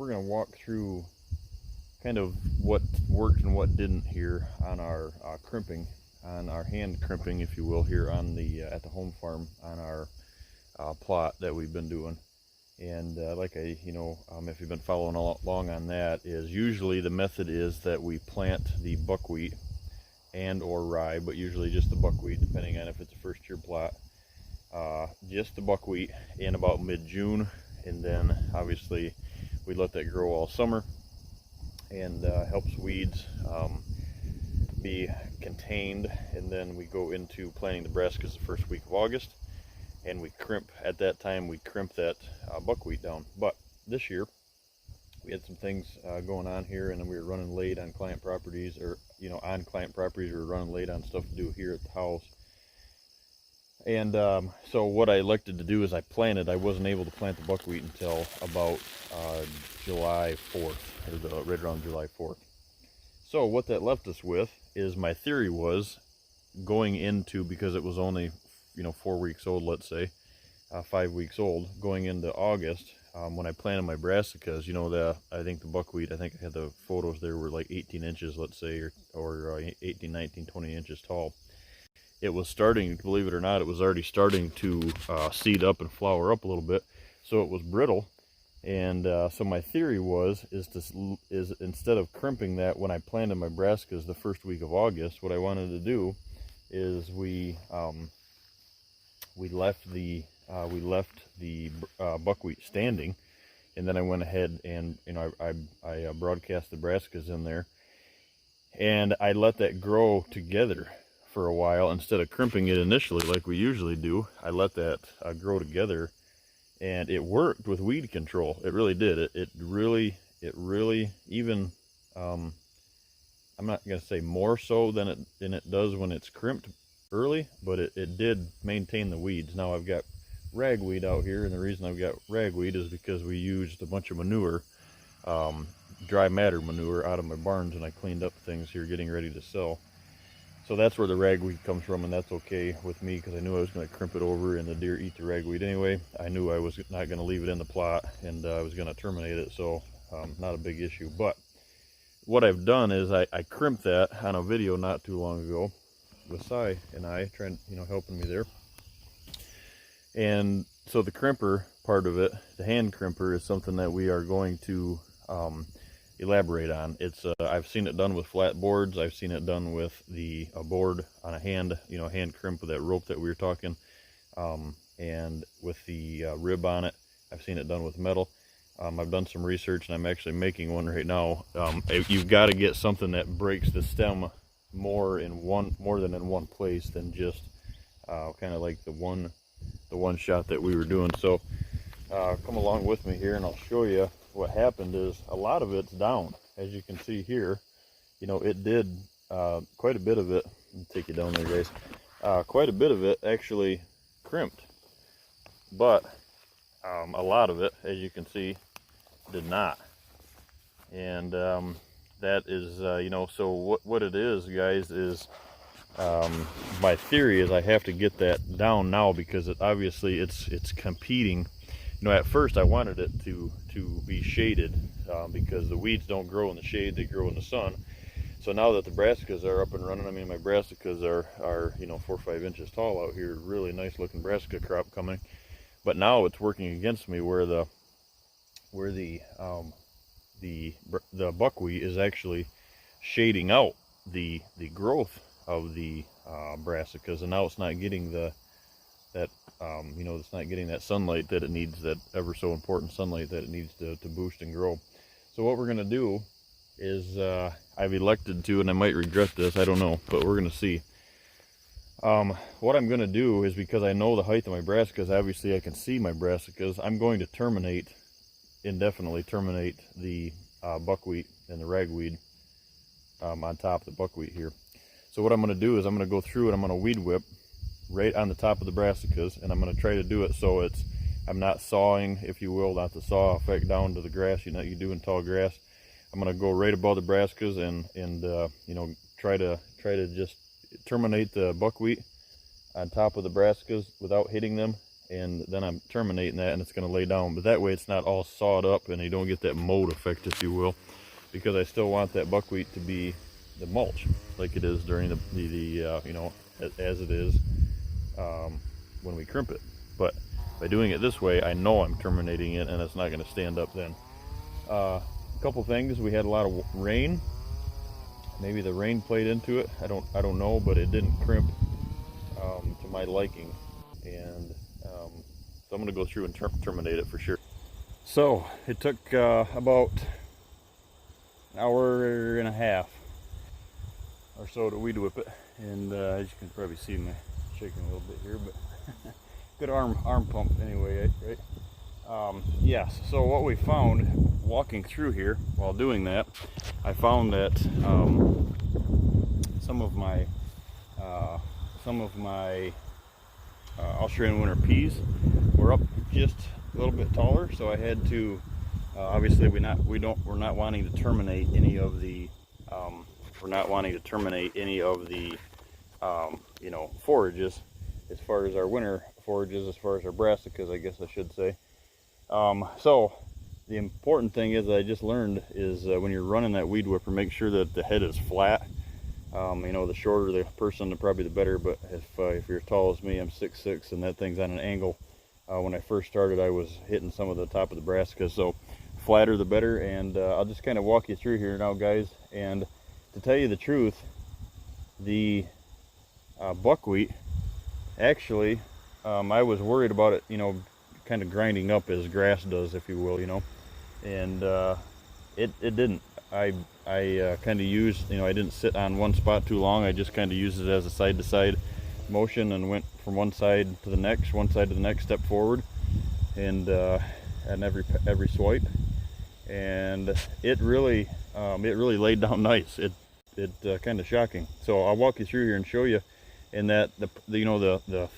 we're gonna walk through kind of what worked and what didn't here on our crimping, on our hand crimping, if you will, here on the at the home farm on our plot that we've been doing. And if you've been following along on that, is usually the method is that we plant the buckwheat and or rye, but usually just the buckwheat, depending on if it's a first year plot. Just the buckwheat in about mid-June, and then obviously we let that grow all summer, and helps weeds be contained. And then we go into planting the brassicas the first week of August, and we crimp. At that time we crimp that buckwheat down. But this year we had some things going on here, and then we were running late on client properties, or on client properties we were running late on stuff to do here at the house. And so what I elected to do is I wasn't able to plant the buckwheat until about July 4th, or right around July 4th. So what that left us with is, my theory was going into, because it was only 4 weeks old, let's say 5 weeks old, going into August, when I planted my brassicas, I think the buckwheat, I think I had the photos there, were like 18 inches, let's say, or 18, 19, 20 inches tall. It was starting, believe it or not, it was already starting to seed up and flower up a little bit, so it was brittle. And so my theory is instead of crimping that when I planted my brassicas the first week of August, what I wanted to do is we left the buckwheat standing, and then I went ahead and I broadcast the brassicas in there, and I let that grow together for a while. Instead of crimping it initially like we usually do, I let that grow together, and it worked with weed control. It really did. It really even I'm not gonna say more so than it does when it's crimped early, but it did maintain the weeds. Now I've got ragweed out here, and the reason I've got ragweed is because we used a bunch of manure, dry matter manure, out of my barns, and I cleaned up things here getting ready to sell. So that's where the ragweed comes from, and that's okay with me, because I knew I was going to crimp it over and the deer eat the ragweed anyway. I knew I was not going to leave it in the plot, and I was going to terminate it, so not a big issue. But what I've done is I crimped that on a video not too long ago with Cy and I trying, helping me there. And so the crimper part of it, the hand crimper, is something that we are going to elaborate on. It's I've seen it done with flat boards. I've seen it done with a board on a hand, hand crimp with that rope that we were talking, and with the rib on it. I've seen it done with metal. I've done some research, and I'm actually making one right now. You've got to get something that breaks the stem more than in one place than just kind of like the one shot that we were doing. So come along with me here, and I'll show you. What happened is, a lot of it's down, as you can see here. It did quite a bit of it. Let me take you down there, guys. Quite a bit of it actually crimped, but a lot of it, as you can see, did not. And that is so what it is, guys, is my theory is I have to get that down now, because obviously it's competing. At first I wanted it to be shaded, because the weeds don't grow in the shade, they grow in the sun. So now that the brassicas are up and running, my brassicas are 4 or 5 inches tall out here, really nice looking brassica crop coming. But now it's working against me, where the buckwheat is actually shading out the growth of the brassicas, and now it's not getting it's not getting that sunlight that it needs, that ever so important sunlight that it needs to boost and grow. So what we're going to do is, I've elected to, and I might regret this, I don't know, but we're going to see. What I'm going to do is, because I know the height of my brassicas, obviously I can see my brassicas, I'm going to indefinitely terminate the buckwheat and the ragweed on top of the buckwheat here. So what I'm going to do is I'm going to go through and I'm going to weed whip right on the top of the brassicas, and I'm going to try to do it so I'm not sawing, if you will, not the saw effect down to the grass you do in tall grass. I'm going to go right above the brassicas and try to just terminate the buckwheat on top of the brassicas without hitting them, and then I'm terminating that, and it's going to lay down. But that way it's not all sawed up and you don't get that mold effect, if you will, because I still want that buckwheat to be the mulch like it is during the you know, as it is when we crimp it. But by doing it this way, I know I'm terminating it and it's not going to stand up then. A couple things: we had a lot of rain. Maybe the rain played into it. I don't know, but it didn't crimp to my liking, and so I'm going to go through and terminate it for sure. So it took about an hour and a half or so to weed whip it, and as you can probably see, me shaking a little bit here, but good arm pump anyway, right? Yes, so what we found walking through here while doing that, I found that some of my Australian winter peas were up just a little bit taller, so I had to obviously we're not wanting to terminate any of the you know, forages, as far as our winter forages, as far as our brassicas, I guess I should say. So the important thing is, I just learned, is when you're running that weed whipper, make sure that the head is flat. You know, the shorter the person, probably the better, but if you're as tall as me, I'm 6'6", and that thing's on an angle. When I first started, I was hitting some of the top of the brassicas, so flatter the better. And I'll just kind of walk you through here now, guys. And to tell you the truth, the buckwheat, actually, I was worried about it, you know, kind of grinding up as grass does, if you will, you know, and it didn't. I kind of used, you know, I didn't sit on one spot too long. I just kind of used it as a side-to-side motion and went from one side to the next, step forward, and every swipe, and it really laid down nice. It kind of shocking. So I'll walk you through here and show you. And that the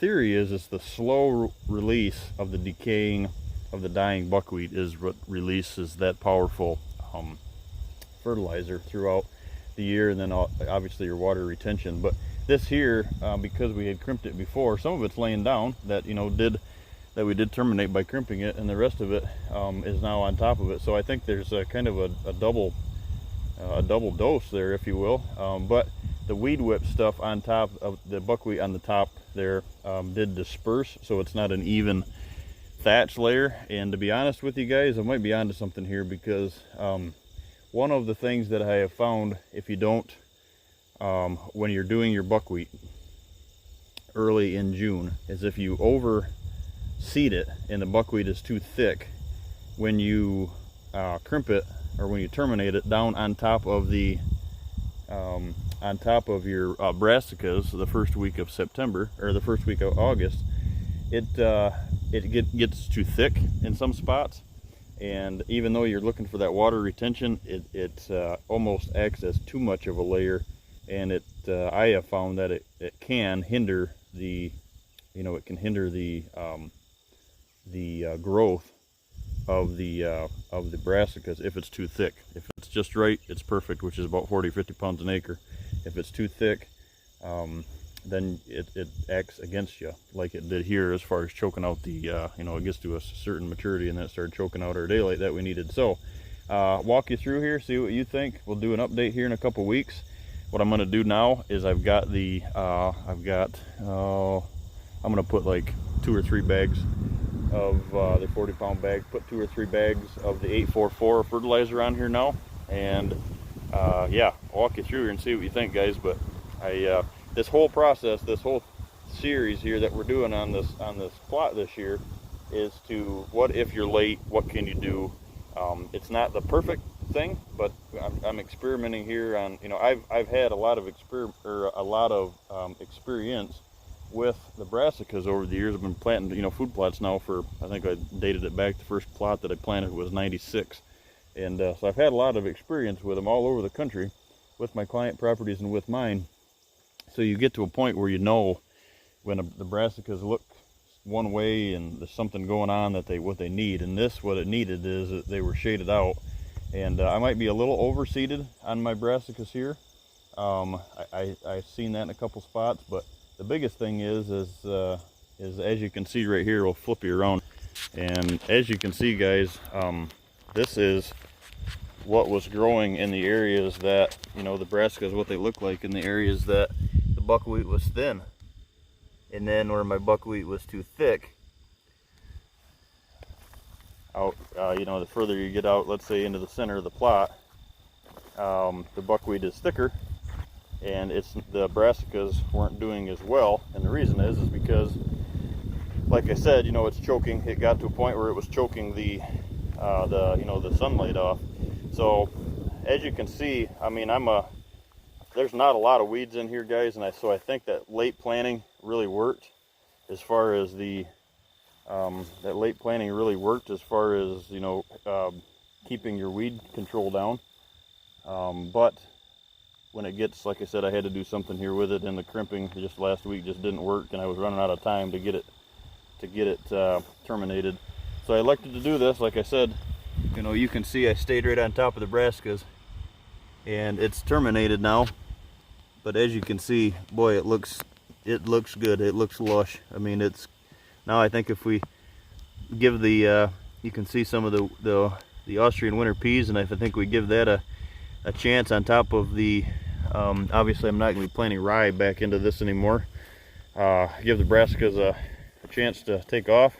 theory is it's the slow release of the decaying of the dying buckwheat is what releases that powerful fertilizer throughout the year, and then obviously your water retention. But this here, because we had crimped it before, some of it's laying down that we did terminate by crimping it, and the rest of it is now on top of it. So I think there's a kind of a double dose there, if you will. But the weed whip stuff on top of the buckwheat on the top there did disperse, so it's not an even thatch layer. And to be honest with you guys, I might be onto something here, because one of the things that I have found, if you don't, when you're doing your buckwheat early in June, is if you overseed it and the buckwheat is too thick, when you crimp it, or when you terminate it down on top of the your brassicas the first week of September, or the first week of August, it gets too thick in some spots, and even though you're looking for that water retention, it almost acts as too much of a layer, and I have found that it can hinder the growth of the brassicas if it's too thick. If it's just right, it's perfect, which is about 40-50 pounds an acre. If it's too thick, then it acts against you, like it did here, as far as choking out the it gets to a certain maturity and then it started choking out our daylight that we needed. So walk you through here, see what you think. We'll do an update here in a couple weeks. What I'm going to do now is I'm going to put like 2 or 3 bags of the 40-pound bag, put 2 or 3 bags of the 844 fertilizer on here now, and yeah, I'll walk you through here and see what you think, guys. But this whole process, this whole series here that we're doing on this plot this year, is to, what if you're late, what can you do? It's not the perfect thing, but I'm experimenting here on, I've had a lot of experience with the brassicas over the years. I've been planting, food plots now for, I think I dated it back, the first plot that I planted was 96. And so I've had a lot of experience with them all over the country, with my client properties and with mine. So you get to a point where when the brassicas look one way and there's something going on that what they need. And what it needed is that they were shaded out. And I might be a little overseeded on my brassicas here. I've seen that in a couple spots, but the biggest thing is is, as you can see right here, we'll flip you around, and as you can see, guys, this is what was growing in the areas that, you know, the brassicas, what they look like in the areas that the buckwheat was thin, and then where my buckwheat was too thick out, you know, the further you get out, let's say into the center of the plot, the buckwheat is thicker, and the brassicas weren't doing as well. And the reason is because, like I said, you know, it's choking. It got to a point where it was choking the you know, the sunlight off. So as you can see, I mean, there's not a lot of weeds in here, guys, and so I think that late planting really worked as far as the that late planting really worked as far as, you know, keeping your weed control down. But when it gets, like I said, I had to do something here with it, and the crimping just last week just didn't work, and I was running out of time to get it terminated. So I elected to do this. Like I said, you know, you can see I stayed right on top of the brassicas, and it's terminated now. But as you can see, boy, it looks good. It looks lush. I mean, it's now, I think if we give the you can see some of the Austrian winter peas, and I think we give that a chance on top of the obviously I'm not going to be planting rye back into this anymore. Give the brassicas a chance to take off.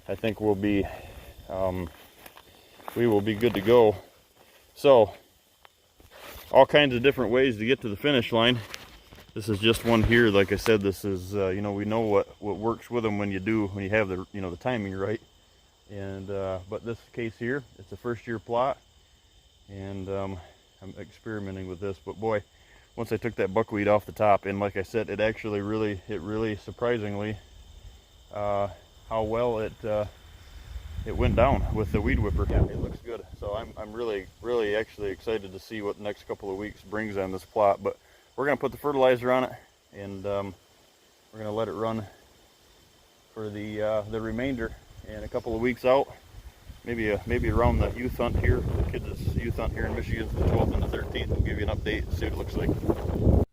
I think we will be good to go. So all kinds of different ways to get to the finish line. This is just one here. Like I said, this is you know, we know what works with them when you have the, you know, the timing right. And but this case here, it's a first year plot, and I'm experimenting with this. But boy, once I took that buckwheat off the top, and like I said, it actually really surprisingly how well it went down with the weed whipper. Yeah, it looks good. So I'm really actually excited to see what the next couple of weeks brings on this plot. But we're gonna put the fertilizer on it, and we're gonna let it run for the remainder, and a couple of weeks out, maybe around the youth hunt here, the kids' youth hunt here in Michigan, the 12th and the 13th, we'll give you an update and see what it looks like.